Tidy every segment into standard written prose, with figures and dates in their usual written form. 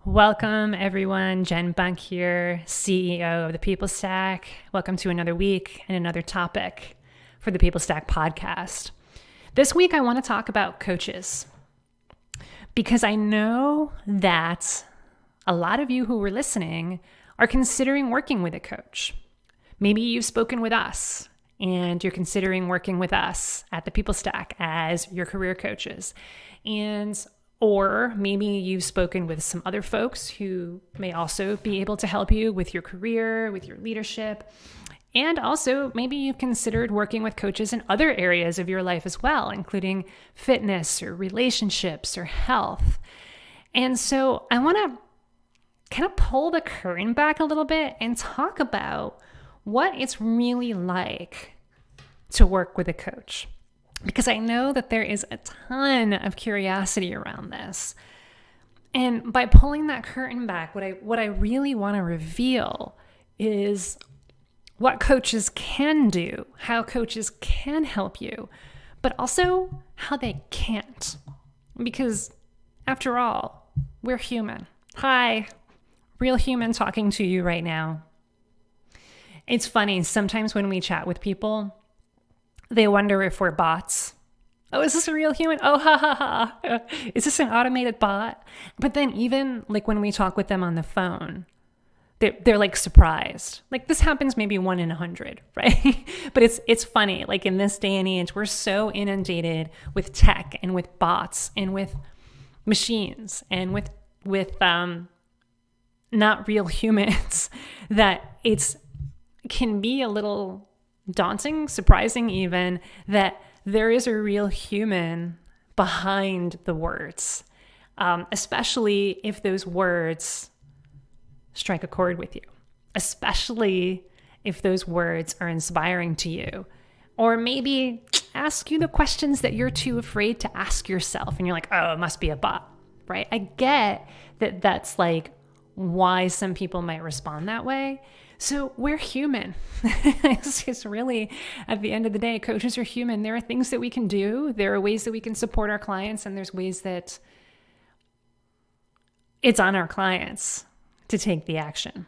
Welcome, everyone. Jen Bunk here, CEO of the People Stack. Welcome to another week and another topic for the People Stack podcast. This week, I want to talk about coaches because I know that a lot of you who are listening are considering working with a coach. Maybe you've spoken with us and you're considering working with us at the People Stack as your career coaches. Or maybe you've spoken with some other folks who may also be able to help you with your career, with your leadership. And also maybe you've considered working with coaches in other areas of your life as well, including fitness or relationships or health. And so I want to kind of pull the curtain back a little bit and talk about what it's really like to work with a coach. Because I know that there is a ton of curiosity around this. And by pulling that curtain back, what I really want to reveal is what coaches can do, how coaches can help you, but also how they can't. Because after all, we're human. Hi, real human talking to you right now. It's funny, sometimes when we chat with people, they wonder if we're bots. Oh, is this a real human? Oh, ha, ha, ha. Is this an automated bot? But then even like when we talk with them on the phone, they're like surprised. Like this happens maybe 1 in 100, right? But it's funny. Like in this day and age, we're so inundated with tech and with bots and with machines and with not real humans that can be a little daunting, surprising even, that there is a real human behind the words, especially if those words strike a chord with you, especially if those words are inspiring to you, or maybe ask you the questions that you're too afraid to ask yourself. And you're like, oh, it must be a bot, right? I get that that's like why some people might respond that way. So we're human. It's really, at the end of the day, coaches are human. There are things that we can do. There are ways that we can support our clients, and there's ways that it's on our clients to take the action.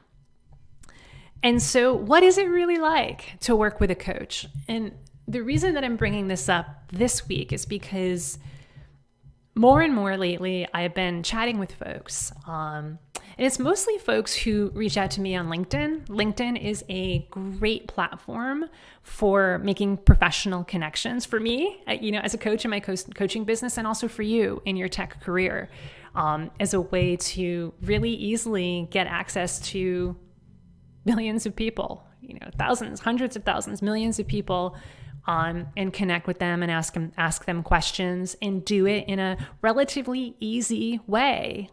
And so what is it really like to work with a coach? And the reason that I'm bringing this up this week is because more and more lately, I've been chatting with folks, and it's mostly folks who reach out to me on LinkedIn. LinkedIn is a great platform for making professional connections for me, as a coach in my coaching business, and also for you in your tech career, as a way to really easily get access to millions of people, thousands, hundreds of thousands, millions of people, and connect with them and ask them questions and do it in a relatively easy way.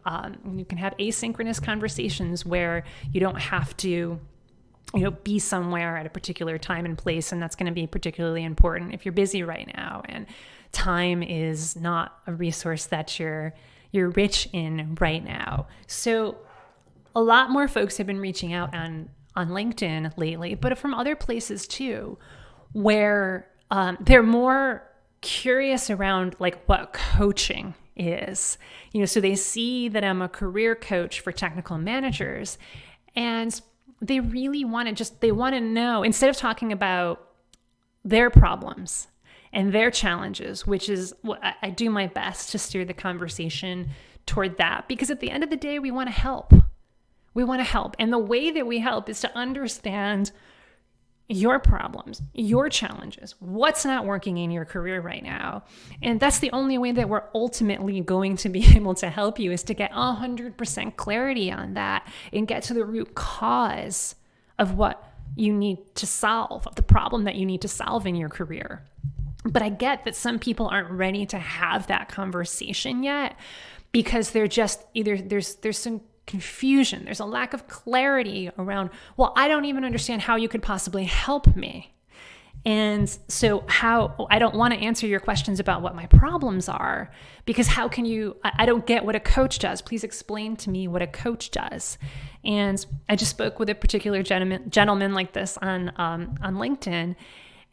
You can have asynchronous conversations where you don't have to, be somewhere at a particular time and place, and that's going to be particularly important if you're busy right now and time is not a resource that you're rich in right now. So a lot more folks have been reaching out on LinkedIn lately, but from other places too, where they're more curious around like what coaching is. So they see that I'm a career coach for technical managers, and they really want to know, instead of talking about their problems and their challenges, which is what I do my best to steer the conversation toward that, because at the end of the day, we want to help. We want to help. And the way that we help is to understand your problems, your challenges, what's not working in your career right now. And that's the only way that we're ultimately going to be able to help you, is to get 100% clarity on that and get to the root cause of what you need to solve, of the problem that you need to solve in your career. But I get that some people aren't ready to have that conversation yet, because they're just either there's some confusion. There's a lack of clarity around, well, I don't even understand how you could possibly help me. And so I don't want to answer your questions about what my problems are, because how can you, I don't get what a coach does. Please explain to me what a coach does. And I just spoke with a particular gentleman like this on LinkedIn.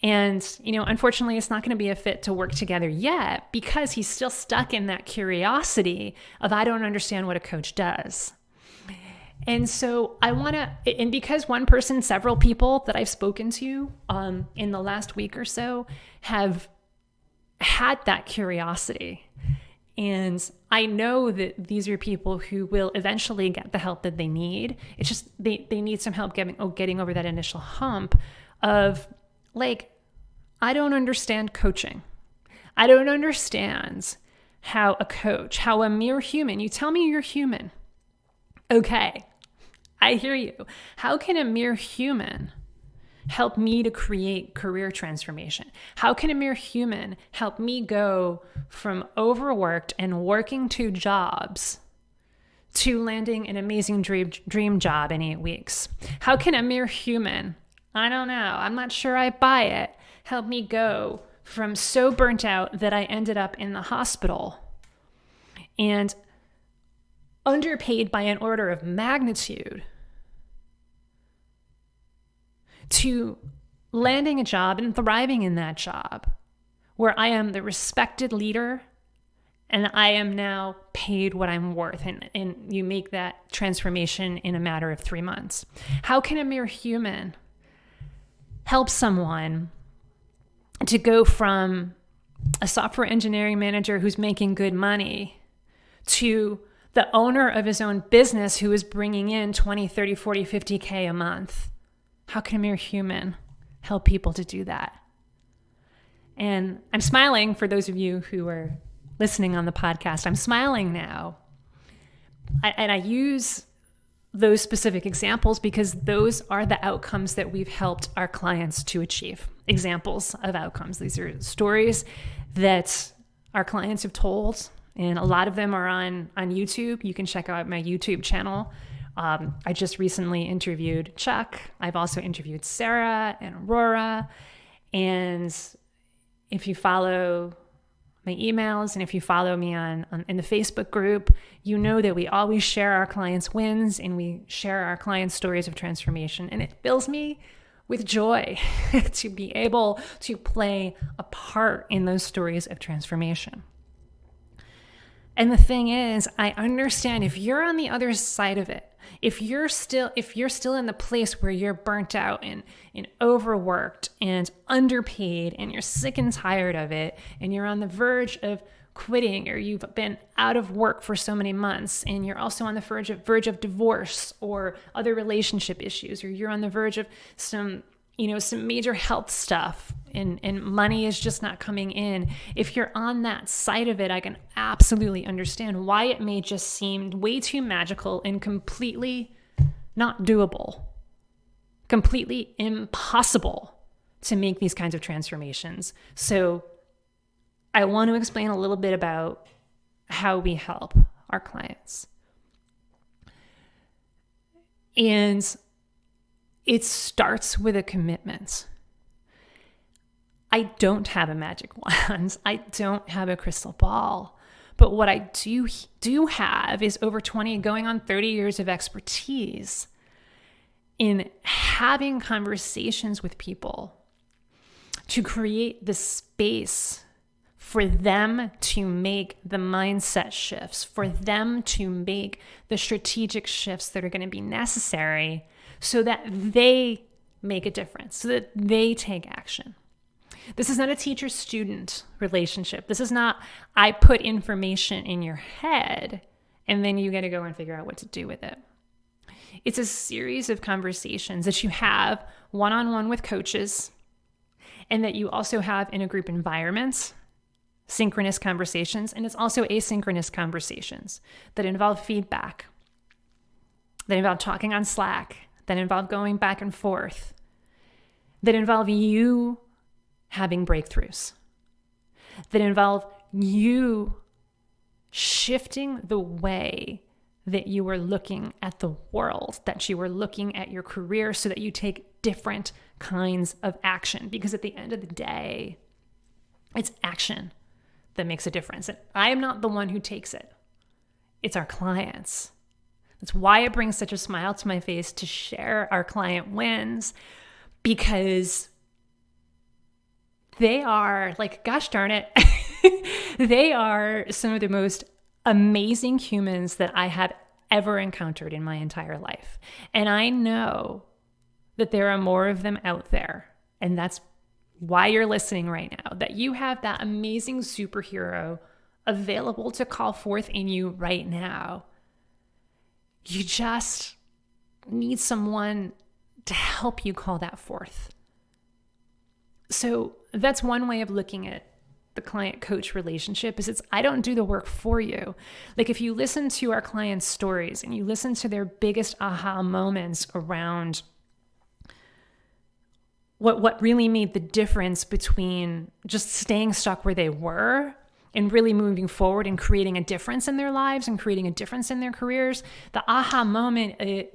And, unfortunately, it's not going to be a fit to work together yet, because he's still stuck in that curiosity of, I don't understand what a coach does. And so I want to, and because one person, several people that I've spoken to in the last week or so have had that curiosity. And I know that these are people who will eventually get the help that they need. It's just they need some help getting over that initial hump of like, I don't understand coaching. I don't understand how a coach, how a mere human, you tell me you're human. Okay, I hear you. How can a mere human help me to create career transformation? How can a mere human help me go from overworked and working 2 jobs to landing an amazing dream job in 8 weeks? How can a mere human, I don't know, I'm not sure I buy it, help me go from so burnt out that I ended up in the hospital and underpaid by an order of magnitude to landing a job and thriving in that job where I am the respected leader and I am now paid what I'm worth, and you make that transformation in a matter of 3 months? How can a mere human help someone to go from a software engineering manager who's making good money to the owner of his own business who is bringing in 20, 30, 40, 50K a month? How can a mere human help people to do that? And I'm smiling for those of you who are listening on the podcast. I'm smiling now. And I use those specific examples because those are the outcomes that we've helped our clients to achieve. Examples of outcomes. These are stories that our clients have told, and a lot of them are on YouTube. You can check out my YouTube channel. I just recently interviewed Chuck. I've also interviewed Sarah and Aurora. And if you follow my emails and if you follow me in the Facebook group, you know that we always share our clients' wins and we share our clients' stories of transformation. And it fills me with joy to be able to play a part in those stories of transformation. And the thing is, I understand if you're on the other side of it, if you're still in the place where you're burnt out and overworked and underpaid and you're sick and tired of it and you're on the verge of quitting, or you've been out of work for so many months and you're also on the verge of divorce or other relationship issues, or you're on the verge of some major health stuff and money is just not coming in. If you're on that side of it, I can absolutely understand why it may just seem way too magical and completely not doable, completely impossible to make these kinds of transformations. So I want to explain a little bit about how we help our clients. And it starts with a commitment. I don't have a magic wand. I don't have a crystal ball. But what I do have is over 20, going on 30 years of expertise in having conversations with people to create the space for them to make the mindset shifts, for them to make the strategic shifts that are going to be necessary so that they make a difference, so that they take action. This is not a teacher-student relationship. This is not, I put information in your head and then you got to go and figure out what to do with it. It's a series of conversations that you have one-on-one with coaches and that you also have in a group environment, synchronous conversations, and it's also asynchronous conversations that involve feedback, that involve talking on Slack, that involve going back and forth, that involve you having breakthroughs, that involve you shifting the way that you are looking at the world, that you are looking at your career so that you take different kinds of action. Because at the end of the day, it's action that makes a difference. And I am not the one who takes it. It's our clients. That's why it brings such a smile to my face to share our client wins, because they are like, gosh darn it, they are some of the most amazing humans that I have ever encountered in my entire life. And I know that there are more of them out there. And that's why you're listening right now, that you have that amazing superhero available to call forth in you right now. You just need someone to help you call that forth. So that's one way of looking at the client-coach relationship is I don't do the work for you. Like if you listen to our clients' stories and you listen to their biggest aha moments around what really made the difference between just staying stuck where they were and really moving forward and creating a difference in their lives and creating a difference in their careers, the aha moment it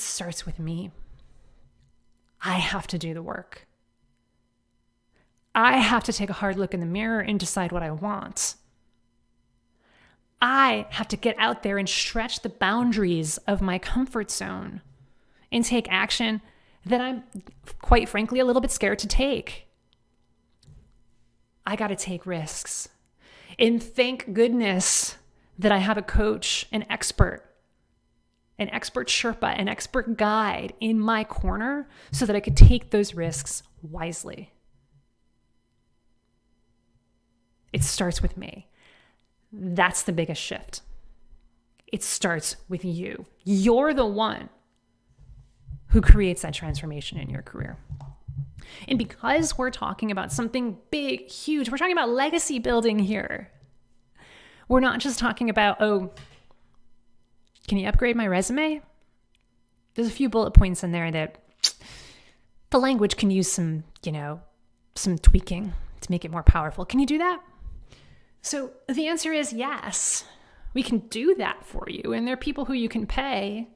starts with me. I have to do the work. I have to take a hard look in the mirror and decide what I want. I have to get out there and stretch the boundaries of my comfort zone and take action that I'm, quite frankly, a little bit scared to take. I got to take risks. And thank goodness that I have a coach, an expert Sherpa, an expert guide in my corner so that I could take those risks wisely. It starts with me. That's the biggest shift. It starts with you. You're the one who creates that transformation in your career. And because we're talking about something big, huge, we're talking about legacy building here. We're not just talking about, can you upgrade my resume? There's a few bullet points in there that the language can use some tweaking to make it more powerful. Can you do that? So the answer is yes, we can do that for you. And there are people who you can pay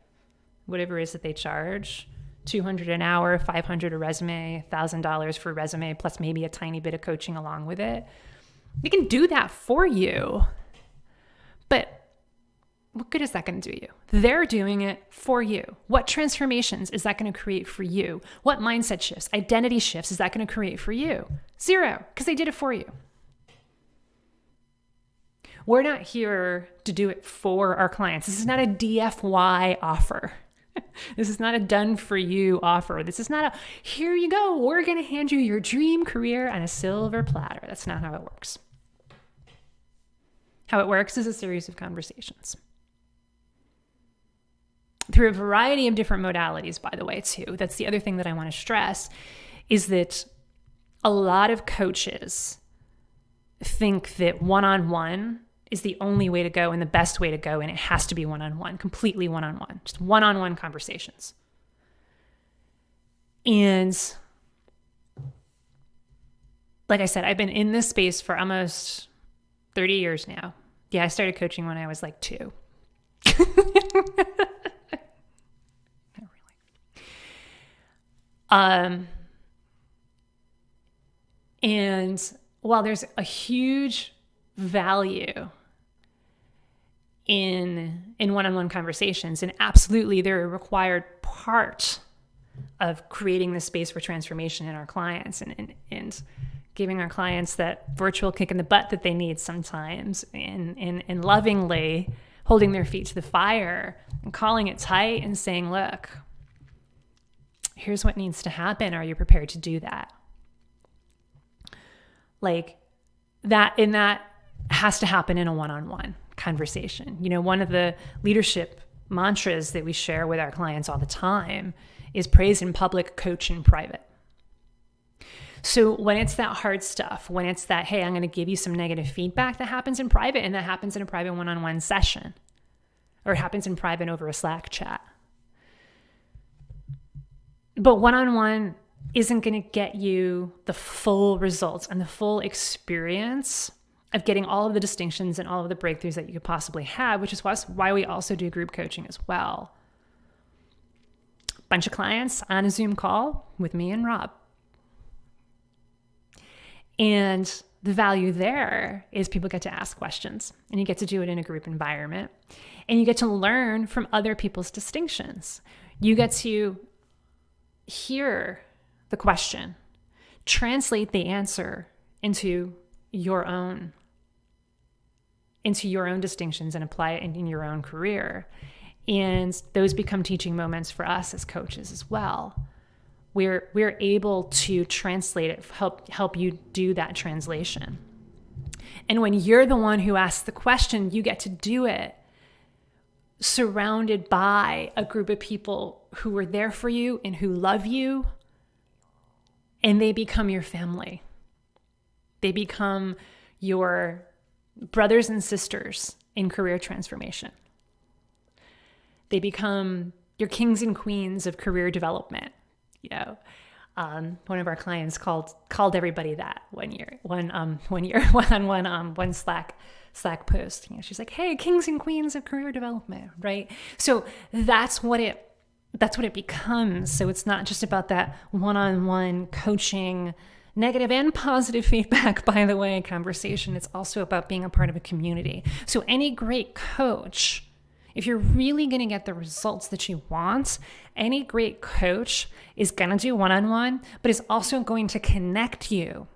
whatever it is that they charge, $200 an hour, $500 a resume, $1,000 for a resume, plus maybe a tiny bit of coaching along with it. We can do that for you. But what good is that going to do you? They're doing it for you. What transformations is that going to create for you? What mindset shifts, identity shifts is that going to create for you? Zero, because they did it for you. We're not here to do it for our clients. This is not a DFY offer. This is not a done for you offer. This is not a, here you go, we're going to hand you your dream career on a silver platter. That's not how it works. How it works is a series of conversations. Through a variety of different modalities, by the way, too. That's the other thing that I want to stress is that a lot of coaches think that one-on-one is the only way to go and the best way to go, and it has to be one-on-one, completely one-on-one, just one-on-one conversations. And like I said, I've been in this space for almost 30 years now. Yeah, I started coaching when I was like 2. Not really. And while there's a huge value in one-on-one conversations, and absolutely they're a required part of creating the space for transformation in our clients and giving our clients that virtual kick in the butt that they need sometimes, and lovingly holding their feet to the fire and calling it tight and saying, look, here's what needs to happen. Are you prepared to do that? Like that, and that has to happen in a one-on-one conversation. You know, one of the leadership mantras that we share with our clients all the time is praise in public, coach in private. So when it's that hard stuff, when it's that, hey, I'm going to give you some negative feedback, that happens in private, and that happens in a private one-on-one session, or it happens in private over a Slack chat. But one-on-one isn't going to get you the full results and the full experience of getting all of the distinctions and all of the breakthroughs that you could possibly have, which is why we also do group coaching as well. Bunch of clients on a Zoom call with me and Rob. And the value there is people get to ask questions, and you get to do it in a group environment, and you get to learn from other people's distinctions. You get to hear the question, translate the answer into your own into your own distinctions and apply it in your own career. And those become teaching moments for us as coaches as well. We're able to translate it, help you do that translation. And when you're the one who asks the question, you get to do it surrounded by a group of people who are there for you and who love you, and they become your family. They become your brothers and sisters in career transformation. They become your kings and queens of career development. One of our clients called everybody that one Slack post. She's like, "Hey, kings and queens of career development," right? So that's what it becomes. So it's not just about that one-on-one coaching, negative and positive feedback, by the way, conversation. It's also about being a part of a community. So any great coach, if you're really going to get the results that you want, any great coach is going to do one-on-one, but is also going to connect you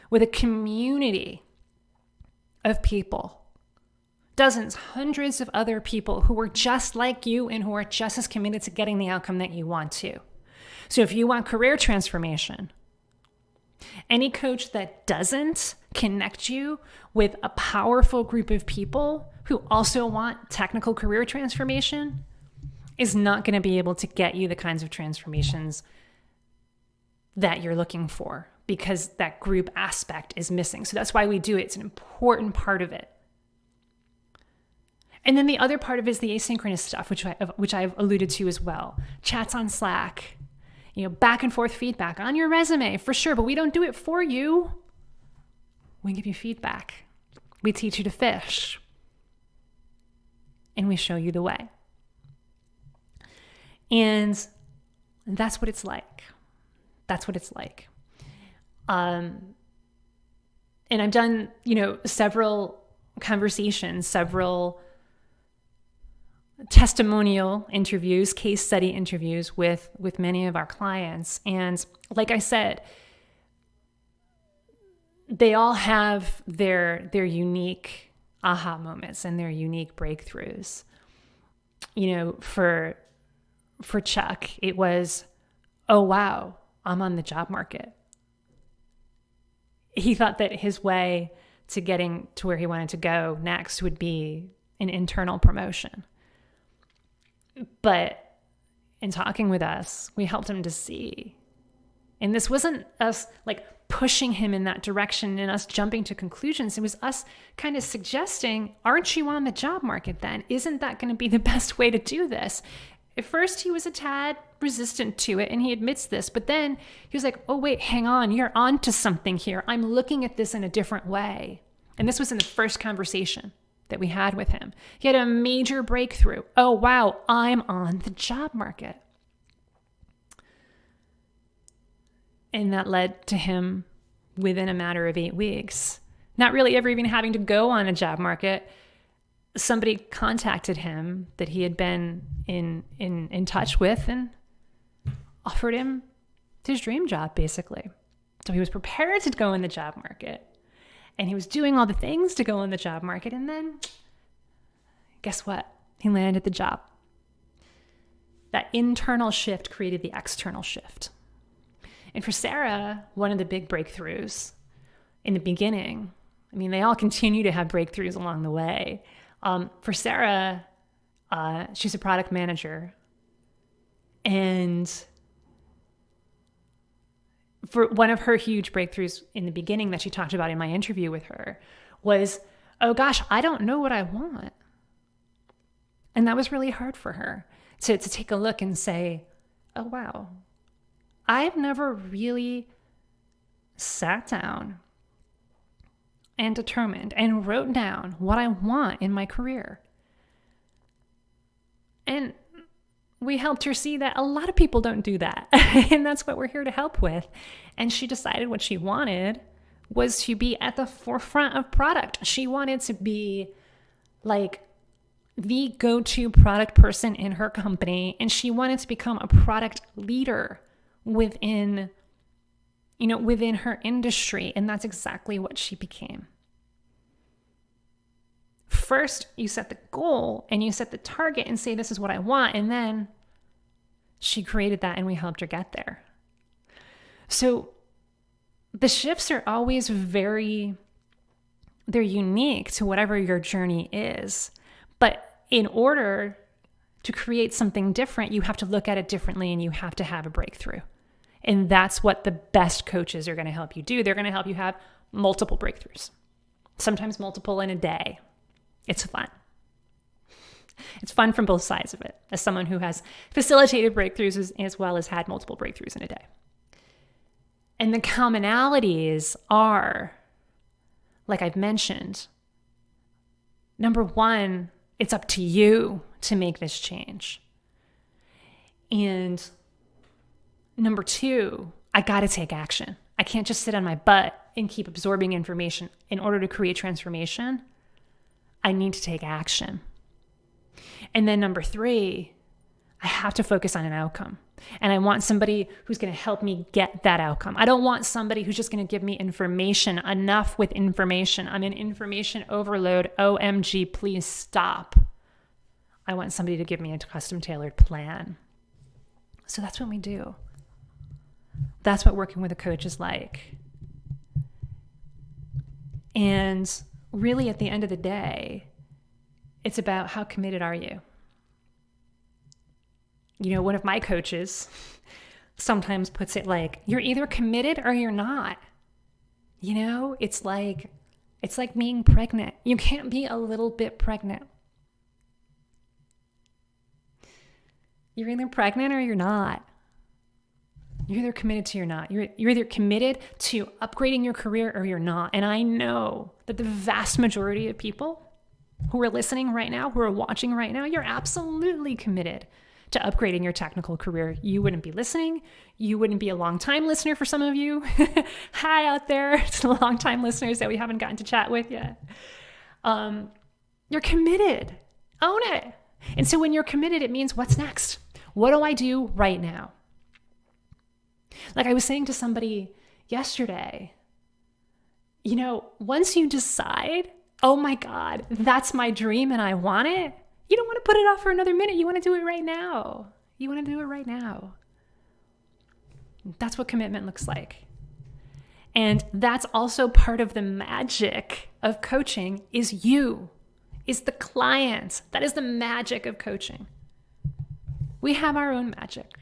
with a community of people, dozens, hundreds of other people who are just like you and who are just as committed to getting the outcome that you want to. So if you want career transformation, any coach that doesn't connect you with a powerful group of people who also want technical career transformation is not going to be able to get you the kinds of transformations that you're looking for, because that group aspect is missing. So that's why we do it. It's an important part of it. And then the other part of it is the asynchronous stuff, which I've alluded to as well. Chats on Slack, back and forth feedback on your resume for sure, but we don't do it for you. We give you feedback. We teach you to fish. And we show you the way. And that's what it's like. That's what it's like. And I've done, several conversations, several testimonial interviews, case study interviews with many of our clients. And like I said, they all have their unique aha moments and their unique breakthroughs. For Chuck, it was, oh, wow, I'm on the job market. He thought that his way to getting to where he wanted to go next would be an internal promotion. But in talking with us, we helped him to see. And this wasn't us pushing him in that direction and us jumping to conclusions. It was us kind of suggesting, aren't you on the job market then? Isn't that going to be the best way to do this? At first, he was a tad resistant to it, and he admits this. But then he was like, oh, wait, hang on. You're on to something here. I'm looking at this in a different way. And this was in the first conversation that we had with him. He had a major breakthrough. Oh, wow, I'm on the job market. And that led to him, within a matter of 8 weeks, not really ever even having to go on a job market, somebody contacted him that he had been in touch with and offered him his dream job, basically. So he was prepared to go in the job market, and he was doing all the things to go in the job market. And then guess what? He landed the job. That internal shift created the external shift. And for Sarah, one of the big breakthroughs in the beginning, they all continue to have breakthroughs along the way. For Sarah, she's a product manager. And for one of her huge breakthroughs in the beginning that she talked about in my interview with her was, oh gosh, I don't know what I want. And that was really hard for her to take a look and say, oh wow, I've never really sat down and determined and wrote down what I want in my career. And we helped her see that a lot of people don't do that. And that's what we're here to help with. And she decided what she wanted was to be at the forefront of product. She wanted to be the go-to product person in her company. And she wanted to become a product leader within her industry. And that's exactly what she became. First, you set the goal and you set the target and say, this is what I want. And then she created that and we helped her get there. So the shifts are always they're unique to whatever your journey is. But in order to create something different, you have to look at it differently and you have to have a breakthrough. And that's what the best coaches are going to help you do. They're going to help you have multiple breakthroughs, sometimes multiple in a day. It's fun. It's fun from both sides of it, as someone who has facilitated breakthroughs as well as had multiple breakthroughs in a day. And the commonalities are, like I've mentioned, number one, it's up to you to make this change. And number two, I got to take action. I can't just sit on my butt and keep absorbing information. In order to create transformation, I need to take action. And then number three, I have to focus on an outcome. And I want somebody who's going to help me get that outcome. I don't want somebody who's just going to give me information. Enough with information. I'm in information overload. OMG, please stop. I want somebody to give me a custom tailored plan. So that's what we do. That's what working with a coach is like. And really, at the end of the day, it's about how committed are you? You know, one of my coaches sometimes puts it like, you're either committed or you're not. You know, it's like being pregnant. You can't be a little bit pregnant. You're either pregnant or you're not. You're either committed to or not. You're either committed to upgrading your career or you're not. And I know that the vast majority of people who are listening right now, who are watching right now, you're absolutely committed to upgrading your technical career. You wouldn't be listening. You wouldn't be a long-time listener for some of you. Hi out there. It's the long-time listeners that we haven't gotten to chat with yet. You're committed. Own it. And so when you're committed, it means what's next? What do I do right now? Like I was saying to somebody yesterday, you know, once you decide, oh my God, that's my dream and I want it, you don't want to put it off for another minute. You want to do it right now. You want to do it right now. That's what commitment looks like. And that's also part of the magic of coaching is the client. That is the magic of coaching. We have our own magic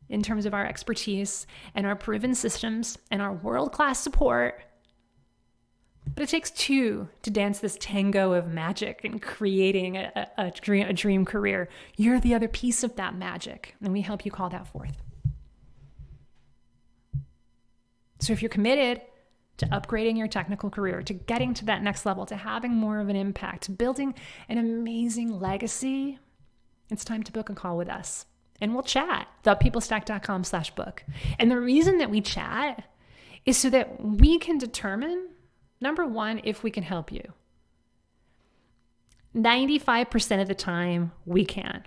in terms of our expertise and our proven systems and our world-class support. But it takes two to dance this tango of magic and creating a dream career. You're the other piece of that magic, and we help you call that forth. So if you're committed to upgrading your technical career, to getting to that next level, to having more of an impact, to building an amazing legacy, it's time to book a call with us. And we'll chat, thepeoplestack.com/book. And the reason that we chat is so that we can determine, number one, if we can help you. 95% of the time we can,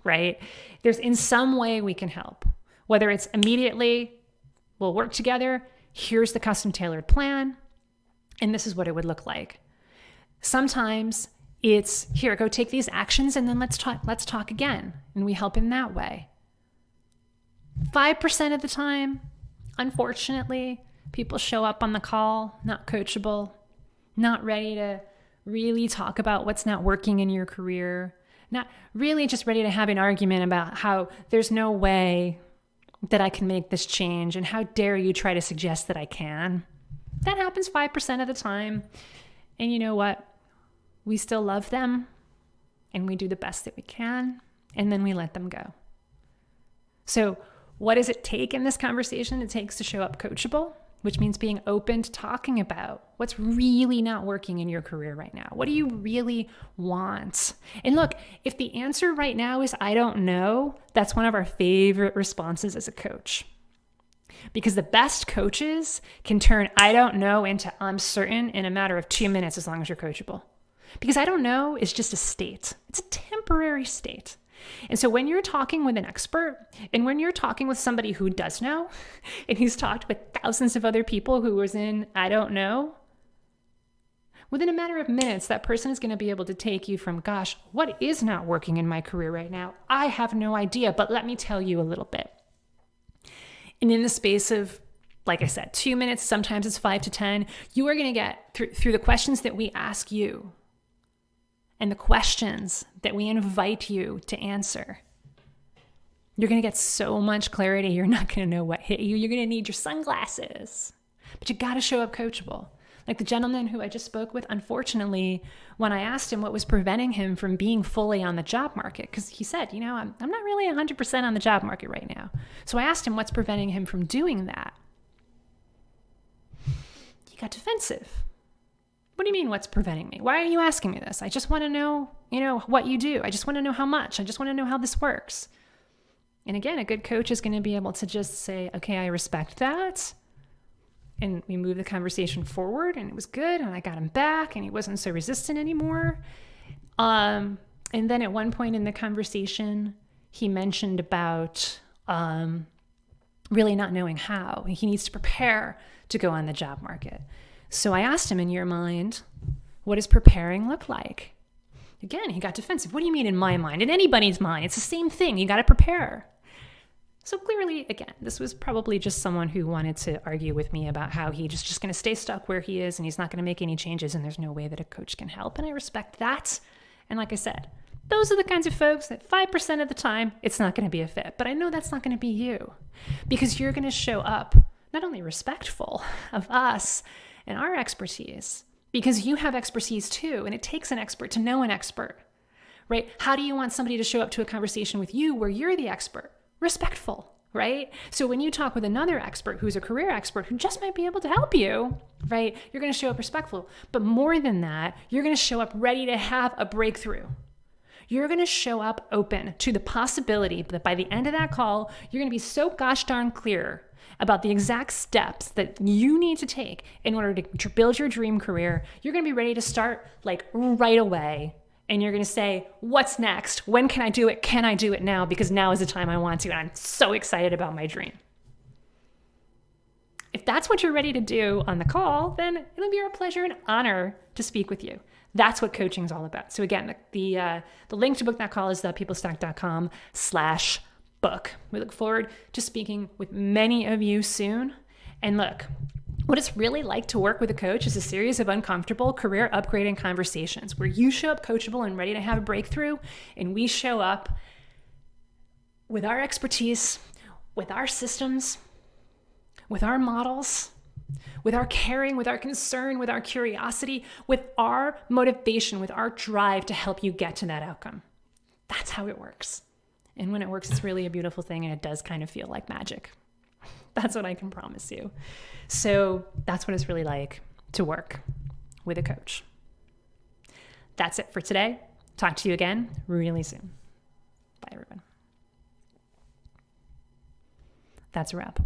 right? There's in some way we can help. Whether it's immediately, we'll work together, here's the custom tailored plan, and this is what it would look like. Sometimes it's, here, go take these actions and then let's talk again. And we help in that way. 5% of the time, unfortunately, people show up on the call, not coachable, not ready to really talk about what's not working in your career, not really just ready to have an argument about how there's no way that I can make this change and how dare you try to suggest that I can. That happens 5% of the time. And you know what? We still love them and we do the best that we can and then we let them go. So what does it take in this conversation? It takes to show up coachable, which means being open to talking about what's really not working in your career right now. What do you really want? And look, if the answer right now is, I don't know, that's one of our favorite responses as a coach. Because the best coaches can turn I don't know into I'm certain in a matter of 2 minutes as long as you're coachable. Because I don't know is just a state. It's a temporary state. And so when you're talking with an expert and when you're talking with somebody who does know, and he's talked with thousands of other people who was in I don't know, Within a matter of minutes, that person is going to be able to take you from, gosh, what is not working in my career right now? I have no idea, but let me tell you a little bit. And in the space of, like I said, 2 minutes, sometimes it's 5 to 10, you are going to get through the questions that we ask you and the questions that we invite you to answer. You're going to get so much clarity. You're not going to know what hit you. You're going to need your sunglasses. But you got to show up coachable. Like the gentleman who I just spoke with, unfortunately, when I asked him what was preventing him from being fully on the job market, because he said, I'm not really 100% on the job market right now. So I asked him what's preventing him from doing that. He got defensive. What do you mean, what's preventing me? Why are you asking me this? I just want to know, what you do. I just want to know how much. I just want to know how this works. And again, a good coach is going to be able to just say, okay, I respect that. And we moved the conversation forward and it was good. And I got him back and he wasn't so resistant anymore. And then at one point in the conversation, he mentioned about really not knowing how. He needs to prepare to go on the job market. So I asked him, in your mind, what does preparing look like? Again, he got defensive. What do you mean in my mind? In anybody's mind, it's the same thing. You got to prepare. So clearly, again, this was probably just someone who wanted to argue with me about how he's just going to stay stuck where he is and he's not going to make any changes and there's no way that a coach can help. And I respect that. And like I said, those are the kinds of folks that 5% of the time, it's not going to be a fit. But I know that's not going to be you because you're going to show up not only respectful of us and our expertise, because you have expertise too, and it takes an expert to know an expert, right? How do you want somebody to show up to a conversation with you where you're the expert? Respectful, right? So when you talk with another expert who's a career expert who just might be able to help you, right? You're going to show up respectful. But more than that, you're going to show up ready to have a breakthrough. You're going to show up open to the possibility that by the end of that call, you're going to be so gosh darn clear about the exact steps that you need to take in order to build your dream career. You're going to be ready to start like right away. And you're going to say, what's next? When can I do it? Can I do it now? Because now is the time I want to. And I'm so excited about my dream. If that's what you're ready to do on the call, then it'll be our pleasure and honor to speak with you. That's what coaching is all about. So again, the link to book that call is thepeoplestack.com/book. We look forward to speaking with many of you soon. And look, what it's really like to work with a coach is a series of uncomfortable career upgrading conversations where you show up coachable and ready to have a breakthrough, and we show up with our expertise, with our systems, with our models, with our caring, with our concern, with our curiosity, with our motivation, with our drive to help you get to that outcome. That's how it works. And when it works, it's really a beautiful thing, and it does kind of feel like magic. That's what I can promise you. So that's what it's really like to work with a coach. That's it for today. Talk to you again really soon. Bye, everyone. That's a wrap.